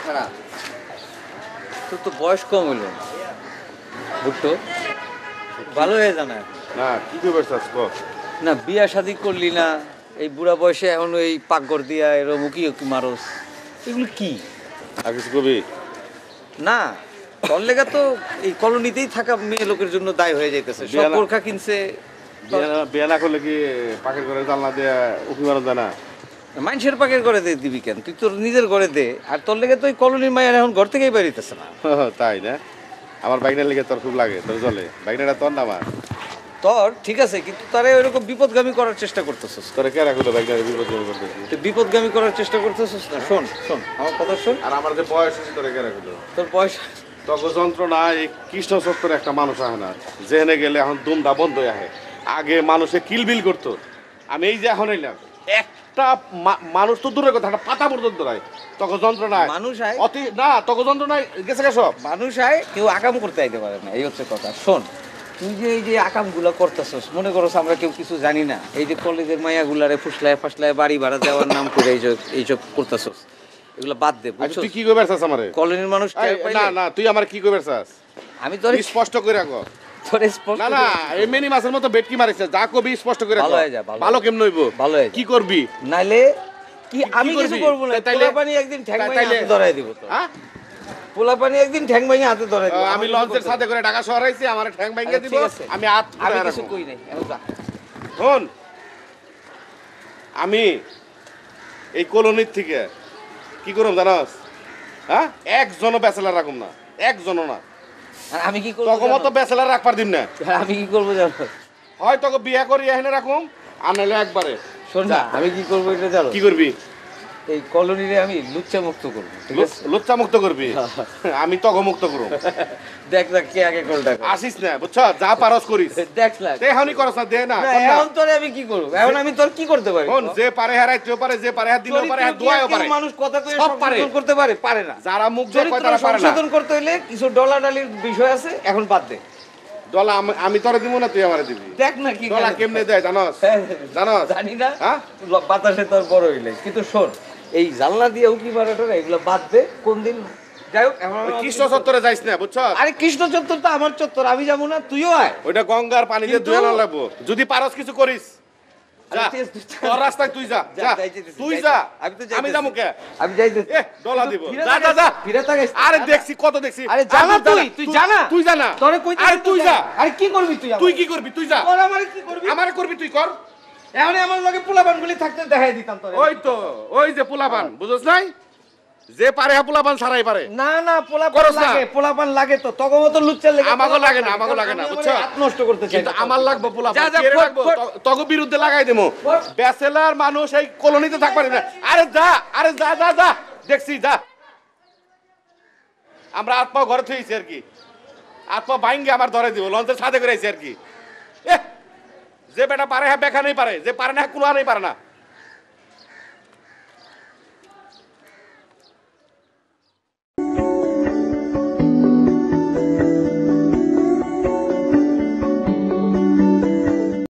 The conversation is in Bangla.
খারাপ। তোর তো বয়স কম হইলো ভুট্টো, ভালো হয়ে জানা না কি করবে না, বিয়া শাদি করলি না এই বুড়া বয়সে এখন এই পাকঘর দিয়া এরম উকি উকি মারস, এগুলো কি? আর কিছু কবি না তোর লেগা তো এই কলোনিতেই থাকা মেয়ে লোকের জন্য দায় হয়ে যাইতেছে। সব বিয়া না- বোরখা কিনছে, বিয়ে না করলে কি পাখির ঘরে জানলা দিয়ে উঠি মারা যায় না? মানুষের পাকের ঘরে দে দিবি কেন? তুই তোর নিজের ঘরে দে। আর তোর লেগে তো ওই কলোনির মায়ের এখন ঘর থেকেই বেরিতেছে না। তাই না? আমার বাইকটার লেগে তোর খুব লাগে, তোর চলে বাইকটা তোর না আমার। তোর ঠিক আছে, কিন্তু তারা ওইরকম বিপদগামী করার চেষ্টা করতেছিস। তোরে কে রাখলো বাইকটা বিপদ করতেছি? তুই বিপদগামী করার চেষ্টা করতেছিস না। শোন শোন আমার কথা শোন। আর আমার যে বয়স আছে তোরে কে রাখলো? তোর বয়স তখন যন্ত্রণা এই কৃষ্ণ সত্তর একটা মানুষ আহে না, যেখানে গেলে এখন দুমটা বন্ধ হয়ে আহে। আগে মানুষে কিলবিল করতো, আমি এই যে এখন এলাম একটা মানুষ তো দূরের কথা, একটা পাতা পর্যন্ত নাই। তখন যন্ত্রণায় মানুষ আয় অতি না, তখন যন্ত্রণায় গেছে গেছ। মানুষ আয় কেউ আকাম করতে আইতে পারে না, এই হচ্ছে কথা। শোন তুই যে এই যে আকামগুলো করতেছস, মনে করছ আমরা কেউ কিছু জানি না। এই যে কলেজের মাইয়াগুলারে ফুসলায় ফাসলায় বাড়ি ভাড়া দেওয়ার নাম করে এইসব করতেছস, এগুলো বাদ দে। আচ্ছা তুই কি করবে চাস আমারে? কলোনির মানুষ টের না পাইলে- না, তুই আমার কি করবে চাস? আমি তোর স্পষ্ট করে রাখো। স্পষ্ট না না, এই মেনি মাছের মতো বেটকি মারিছে, যা কবি স্পষ্ট করে রাখো। ভালো হয়ে যা, ভালো ভালো কেমন হইব? ভালো হয়ে যা। কি করবি? নাইলে কি আমি কিছু করবি? করবো না। তাইলে- পোলাপানি একদিন ঠ্যাং ভাঙে তাইলে- হাতে ধরাই দিব তো। হ্যাঁ? পোলাপানি একদিন ঠ্যাং ভাঙে হাতে ধরাই দিব। আমি লঞ্চের সাথে করে ঢাকা শহর আইছি, আমার ঠ্যাং ভাঙিয়ে দিব, ঠিক আছে। আমি হাত আমি ধরে কিছু রাখবো। কই নাই, এখন যা। শোন, আমি এই কলোনির থেকে কি করব জানাস? হ্যাঁ, একজনও ব্যাচেলার রাখুম না, একজনও না। আর আমি কি করবো তখন মতো জানো? ব্যাচেলার রাখবার দিন না। আর আমি কি করবো জানো? হয় তোকে বিয়ে করি এখানে রাখুম, আর নাহলে একবারে। শোন না, আমি কি করবো এটা জানো? কি করবি? এই কলোনিরে আমি লুচ্চা মুক্ত করবো, ঠিক আছে? লুচ্চা মুক্ত করবি? আমি তগ মুক্ত করব। দেখ না কে আগে কোনটা করে। আসিস না, বুঝছ? যা পারস করিস। দেখ না। দেহানি করস না, দে না। না, কর না। এখন তোরে আমি কি করবো? এখন আমি তোর কি করতে পারি? শোন, যে পারে হারাইতেও পারে, যে পারে হাত দিলেও পারে, হাত দোয়াও পারে। মানুষ কথা কয়ে সব পারে। সংশোধন করতে পারে? পারে না। যারা মুখ দিয়ে কয় চরিত্র তারা পারে না। সংশোধন করতে হইলে কিছু ডলাডালির বিষয় আছে, এখন বাদ দে। ডলা আমি তোরে দিব না, তুই আমারে দিবি। দেখ না কি ডলা করে। কেমনে দেয় জানোস? হ্যাঁ, জানোস? জানি না। হ্যাঁ? বাতাসে তোর বড় হইলে। কিন্তু শোন, এই জানলা দিয়ে উকি মারাটা এগুলো বাদ দে। কোন দিন যাই হোক, এখন ওই কৃষ্ণ চত্বরে যাইস না, বুঝছ? আরে কৃষ্ণ চত্বর তো আমার চত্বর, আমি যাবো না? তুইও আয়। ওইটা গঙ্গার পানি দিয়ে কিন্তু- ধুয়ে না লাগবো। যদি পারস কিছু করিস, যা। আরে ঠিক আছে, তোর রাস্তায় তুই যা, যা, যা। যাইতেছি, তুই যাইতেছি। যা। আমি তো আমি যাইতেছি। যাবো কে? আমি যাইতেছি। ডলা দিব। ফিরে যা, যা, তাকাইস, যা। ফিরে তাকাইস। আরে দেখছি, কত দেখছি। আরে জানা আর তুই তুই জানা। তুই জানা। তোরে কইতে আরে তুই যা। আরে কি করবি তুই? তুই কি করবি? তুই যা। তোর আমারে কি করবি? আমারে করবি, তুই কর। এখন আমার লগে পোলাপানগুলি থাকতে দেখাই দিতাম তোরে। ওই তো, ওই যে পোলাপান, বুঝছ নাই? যে পারে হ্যাঁ পোলাপান সারাই পারে। না না, পোলাপান করস না। লাগে, পোলাপান লাগে তো। তগো মতো লুচ্চার লাগে। আমাগো লাগে না, আমাগো লাগে না, আমি আমার বুঝছো? হাত নষ্ট করতে চাই কিন্তু না। আমার লাগবে পোলাপান। যা, যা, কে রে ফট, রাখবো? ফট। তগো বিরুদ্ধে লাগাই দেবো। ফট। ব্যাচেলার মানুষ এই কলোনিতে থাকতে পারে না। আরে যা, আরে যা, যা, যা। দেখছি, যা। আমরা আত্মা ঘরে থইছি আর কি। আত্মা বাইঙ্গে আমার ধরে দিব, লঞ্চের সাথে করে আইছি আর কি। যে বেটা পারে হ্যাঁ বেখা নেই পারে, যে পারে না কুলা নেই পারে না।